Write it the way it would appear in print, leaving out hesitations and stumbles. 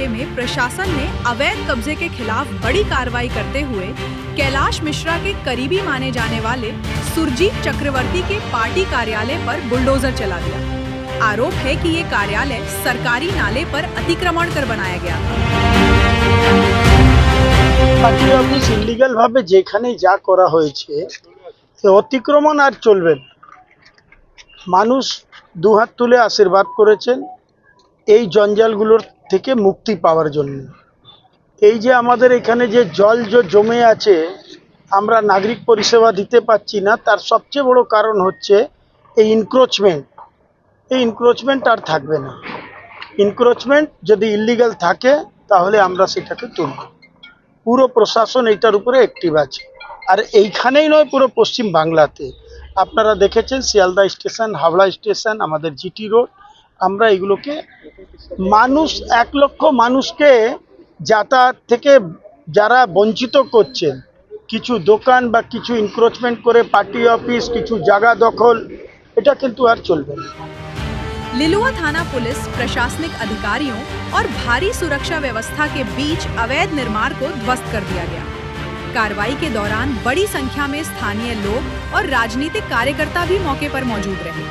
इलाके में प्रशासन ने अवैध कब्जे के खिलाफ बड़ी कार्रवाई करते हुए कैलाश मिश्रा के करीबी माने जाने वाले सुरजीत चक्रवर्ती के पार्टी कार्यालय पर बुलडोजर चला दिया। आरोप है कि ये कार्यालय सरकारी नाले पर अतिक्रमण कर बनाया गया। পার্টি অফিস ইলিগাল ভাবে যেখানেই যা করা হয়েছে সে অতিক্রমণ আর চলবে না। মানুষ দুহাত তুলে আশীর্বাদ করেছেন এই জঞ্জালগুলোর থেকে মুক্তি পাওয়ার জন্য। এই যে আমাদের এখানে যে জল জমে আছে, আমরা নাগরিক পরিষেবা দিতে পারছি না, তার সবচেয়ে বড় কারণ হচ্ছে এই ইনক্রোচমেন্ট। এই ইনক্রোচমেন্ট আর থাকবে না। ইনক্রোচমেন্ট যদি ইলিগাল থাকে তাহলে আমরা সেটাকে তুলব। পুরো প্রশাসন এইটার উপরে অ্যাক্টিভ আছে। আর এইখানেই নয়, পুরো পশ্চিম বাংলাতে আপনারা দেখেছেন শিয়ালদা স্টেশন, হাওড়া স্টেশন, আমাদের জিটি রোড, আমরা এগুলোকে মানুষ 1 লক্ষ মানুষকে যাতায়াত থেকে যারা বঞ্চিত করছেন, কিছু দোকান বা কিছু ইনক্রোচমেন্ট করে পার্টি অফিস, কিছু জায়গা দখল, এটা কিন্তু আর চলবে না। लिलुआ थाना पुलिस प्रशासनिक अधिकारियों और भारी सुरक्षा व्यवस्था के बीच अवैध निर्माण को ध्वस्त कर दिया गया। कार्रवाई के दौरान बड़ी संख्या में स्थानीय लोग और राजनीतिक कार्यकर्ता भी मौके पर मौजूद रहे।